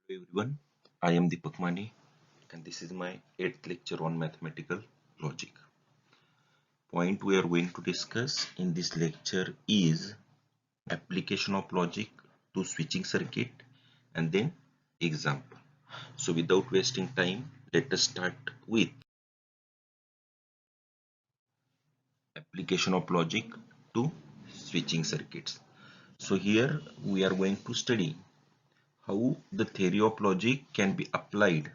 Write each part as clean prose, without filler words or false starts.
Hello everyone, I am Deepak Mani and this is my 8th lecture on mathematical logic. Point we are going to discuss in this lecture is application of logic to switching circuit and then example. So without wasting time, let us start with application of logic to switching circuits. So here we are going to study how the theory of logic can be applied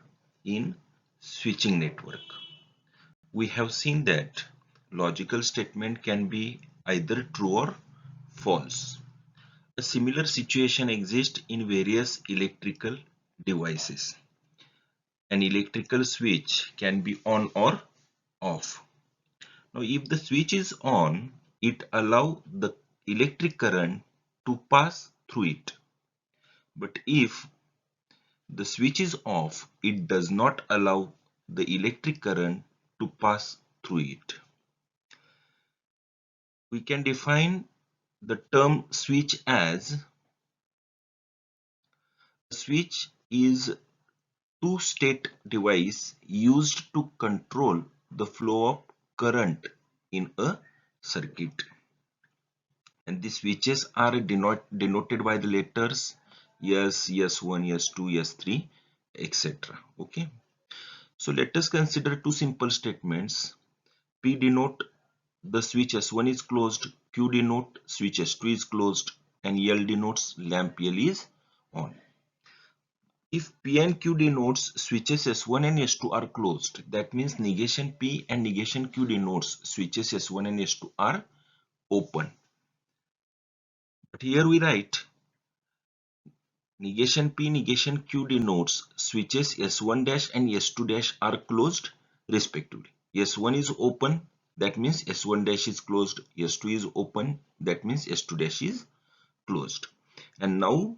in switching network. We have seen that logical statement can be either true or false. A similar situation exists in various electrical devices. An electrical switch can be on or off. Now, if the switch is on, it allows the electric current to pass through it. But if the switch is off, it does not allow the electric current to pass through it. We can define the term switch as a switch is two-state device used to control the flow of current in a circuit, and the switches are denoted by the letters S, S1, S2, S3, etc. Okay, so let us consider two simple statements. P denote the switch S1 is closed, Q denote switch S2 is closed, and L denotes lamp L is on. If P and Q denotes switches S1 and S2 are closed, that means negation P and negation Q denotes switches S1 and S2 are open. But here we write negation P, negation Q denotes switches S1 dash and S2 dash are closed respectively. S1 is open, that means S1 dash is closed. S2 is open, that means S2 dash is closed. And now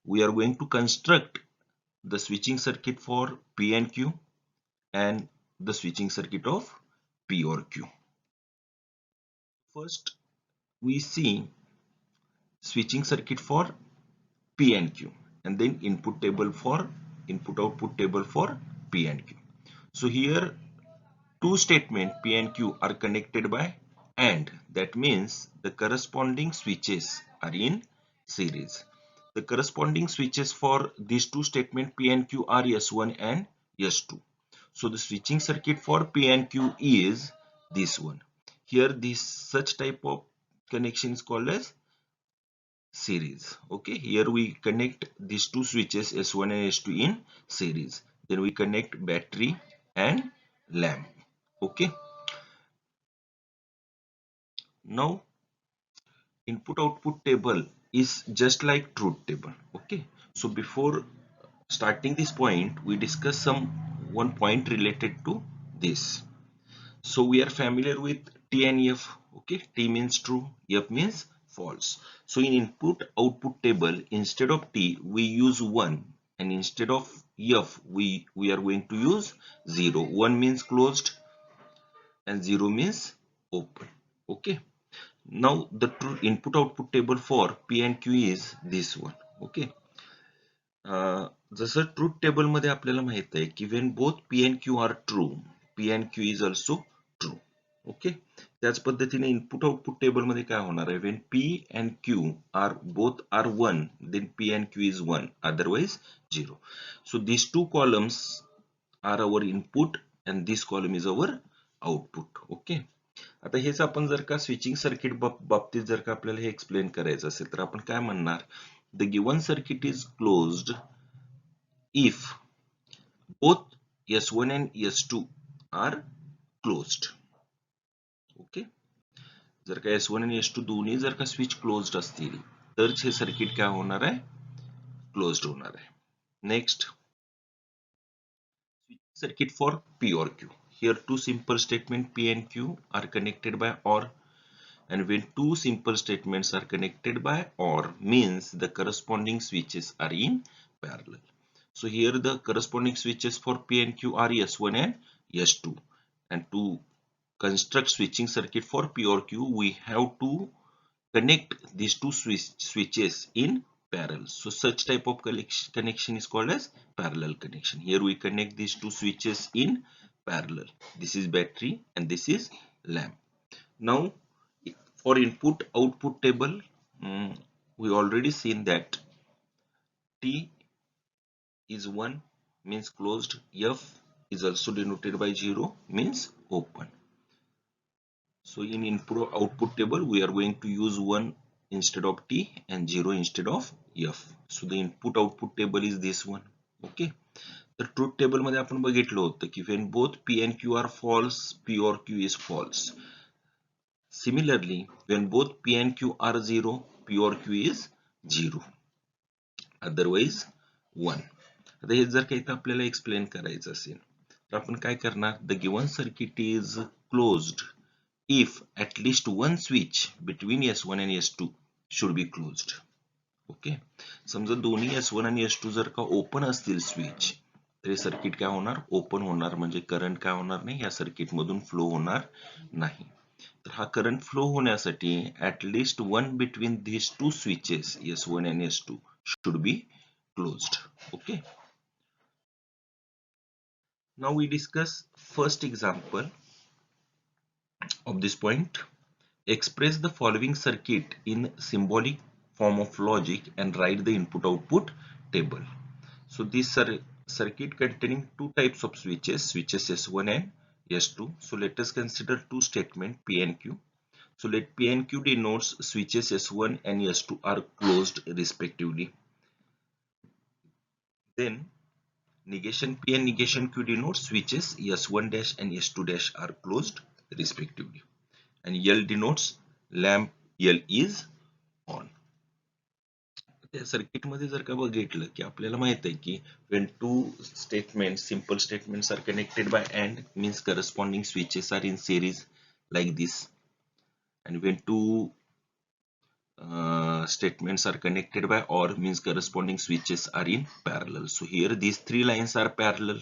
we are going to construct the switching circuit for P and Q and the switching circuit of P or Q. First, we see switching circuit for P and Q, and then input output table for P and Q. So here two statements P and Q are connected by AND. That means the corresponding switches are in series. The corresponding switches for these two statements P and Q are S1 and S2. So the switching circuit for P and Q is this one. Here this such type of connection is called as series. Okay, here we connect these two switches S1 and S2 in series. Then we connect battery and lamp. Okay, now input output table is just like truth table. Okay, so before starting this point, we discuss some one point related to this. So we are familiar with T and F. Okay, T means true, F means false. So in input output table, instead of T we use 1, and instead of F we are going to use 0. 1 means closed and 0 means open. Okay, now the true input output table for P and Q is this one. Okay, जसं truth table मध्ये आपल्याला माहित आहे की when both P and Q are true, P and Q is also true. Okay, त्याच पद्धतीने input output table मध्ये काय होणार आहे, when P and Q are both are 1, then P and Q is 1, otherwise 0. So these two columns are our input and this column is our output. Okay, आता हेच आपण जर का स्विचिंग सर्किट बाबतीत जर का आपल्याला हे एक्सप्लेन करायचं असेल तर आपण काय म्हणणार, the given circuit is closed if both S1 and S2 are closed. Okay, जर का S1 आणि S2 दोन्ही जर का स्विच क्लोज्ड असतील तरच हे सर्किट काय होणार आहे, क्लोज्ड होणार आहे. Next, circuit for P or Q. Here two simple statements P and Q are connected by OR, and when two simple statements are connected by OR means the corresponding switches are in parallel. So here the corresponding switches for P and Q are S1 and S2, and to construct switching circuit for P or Q we have to connect these two switches in parallel. So such type of connection is called as parallel connection. Here we connect these two switches in parallel. This is battery and this is lamp. Now for input output table, we already seen that T is 1 means closed, F is also denoted by 0 means open. So in input output table we are going to use 1 instead of T and 0 instead of F. So the input output table is this one. Okay. The truth table मध्ये आपण बघितलं होतं की when both P and Q are false, P or Q is false. Similarly, when both P and Q are 0, P or Q is 0. Otherwise 1. आता हे जर काही आपल्याला explain करायचं असेल तर आपण काय करणार, the given circuit is closed if at least one switch between S1 and S2 should be closed. Okay, समजा दोन्ही S1 आणि S2 जर का ओपन असतील स्विच तर हे सर्किट काय होणार, ओपन होणार, म्हणजे करंट काय होणार नाही, या सर्किट मधून फ्लो होणार नाही. तर हा करंट फ्लो होण्यासाठी at least one between these two switches S1 and S2 should be closed. Okay, now we discuss first example of this point. Express the following circuit in symbolic form of logic and write the input output table. So this circuit containing two types of switches S1 and S2. So let us consider two statements P and Q. So let P and Q denotes switches S1 and S2 are closed respectively. Then negation P and negation Q denotes switches S1 dash and S2 dash are closed respectively. And L denotes lamp L is on. त्या circuit मध्ये जर का बघितलं की आपल्याला माहित आहे की when two statements, simple statements are connected by AND means corresponding switches are in series like this, and when two statements are connected by OR means corresponding switches are in parallel. So here these three lines are parallel,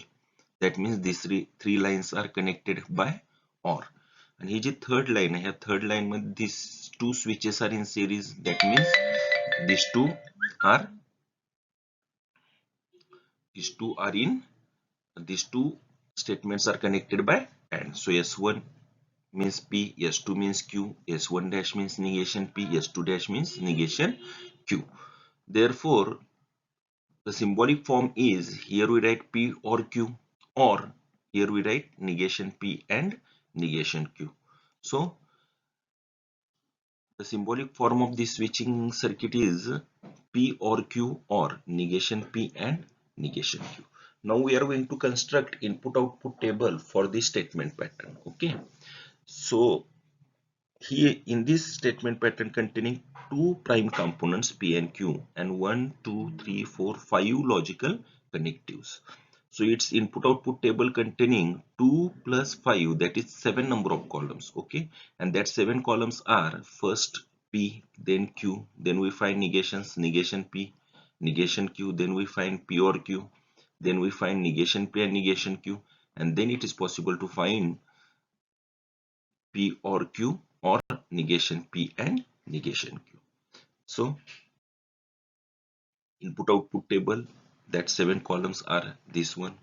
that means these three lines are connected by OR. And he ji third line आहे, ह्या third line मध्ये these two switches are in series, that means these two statements are connected by AND. So S1 means P, S2 means Q, S1 dash means negation P, S2 dash means negation Q. Therefore, the symbolic form is, here we write P or Q, or here we write negation P and negation Q. So the symbolic form of this switching circuit is P or Q or negation P and negation Q. Now we are going to construct input output table for this statement pattern. Okay, so here in this statement pattern containing two prime components P and Q and 1, 2, 3, 4, 5 logical connectives. So its input output table containing 2 plus 5, that is 7 number of columns. Okay, and that 7 columns are first P, then Q, then we find negations, negation P, negation Q, then we find P or Q, then we find negation P and negation Q, and then it is possible to find P or Q or negation P and negation Q. So input output table, that 7 columns are this one.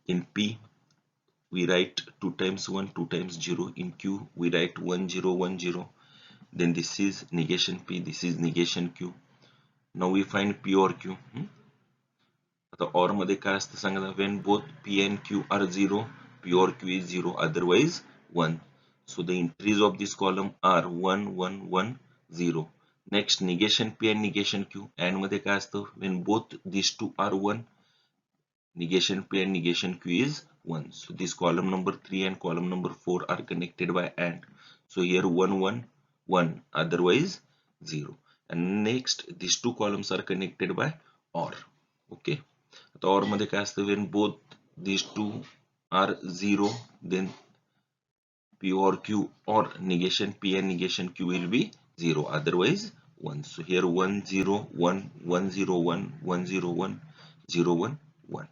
In P we write 2 times 1, 2 times 0. In Q we write 1 0 1 0. Then this is negation P, this is negation Q. Now we find P or Q. आता OR मध्ये काय असतं सांगा, when both P and Q are 0, P or Q is 0, otherwise 1. So the entries of this column are 1 1 1 0. Next negation P and negation Q, and मध्ये काय असतं, when both these two are 1, negation P and negation Q is 1. So this column number 3 and column number 4 are connected by AND. So here 1 1 1, otherwise 0. And next these two columns are connected by OR. Okay, आता OR मध्ये काय असतं, when both these two are 0, then P or Q or negation P and negation Q will be 0, otherwise 1. So here 1 0 1 1 0 1 1 0 1 0 1 1.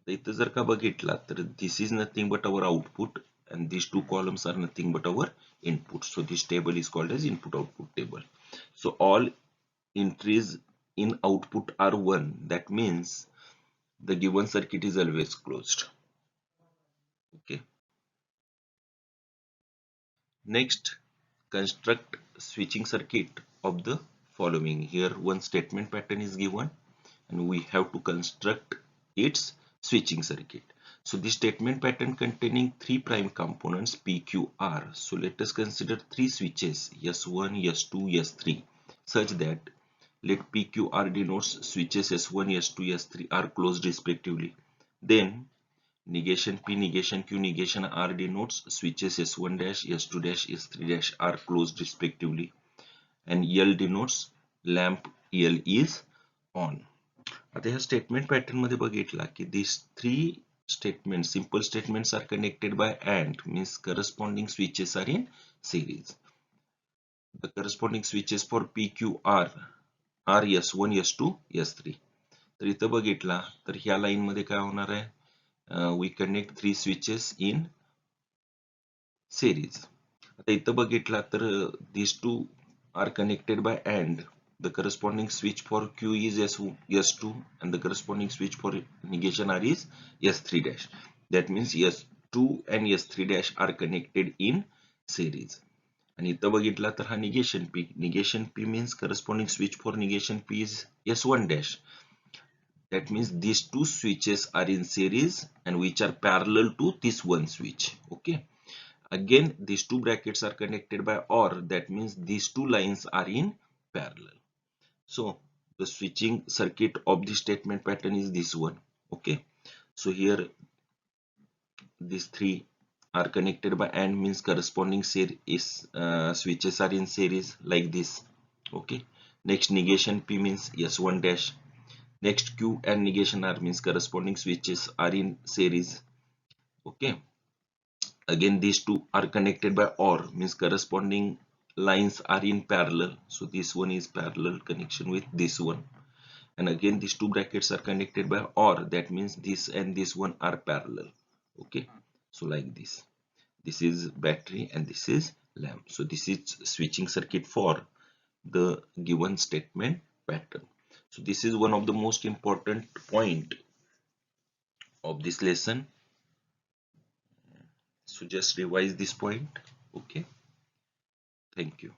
इथं जर का बघितला तर this is nothing but our output and these two columns are nothing but our input. So this table is called as input output table. So all entries in output are 1, that means the given circuit is always closed. Okay. Next, construct switching circuit of the following. Here one statement pattern is given and we have to construct its switching circuit. So this statement pattern containing 3 prime components PQR. So let us consider 3 switches S1, S2, S3 such that let PQR denotes switches S1, S2, S3 are closed respectively. Then negation P, negation Q, negation R denotes switches S1 dash, S2 dash, S3 dash are closed respectively, and L denotes lamp L is on. आता ह्या statement pattern मध्ये बघितला की these three statements, simple statements are connected by AND, means corresponding switches are in series. The corresponding switches for PQR are S1, S2, S3. तर इथं बघितला तर ह्या लाईन मध्ये काय होणार आहे, we connect 3 switches in series. आता इथं बघितला तर these two are connected by AND. The corresponding switch for Q is S2 and the corresponding switch for negation R is S3 dash. That means S2 and S3 dash are connected in series. आणि इथं बघितला तर हा negation P. Negation P means corresponding switch for negation P is S1 dash. That means these two switches are in series and which are parallel to this one switch. Okay. Again, these two brackets are connected by OR. That means these two lines are in parallel. So the switching circuit of the statement pattern is this one. Okay. So here these three are connected by AND, means corresponding series switches are in series like this. Okay. Next negation P means S1 dash. Next Q and negation R means corresponding switches are in series. Okay. Again these two are connected by OR, means corresponding lines are in parallel. So this one is parallel connection with this one. And again these two brackets are connected by OR, that means this and this one are parallel. Okay. So like this. This is battery and this is lamp. So this is switching circuit for the given statement pattern. So this is one of the most important point of this lesson. So just revise this point. Okay. Thank you.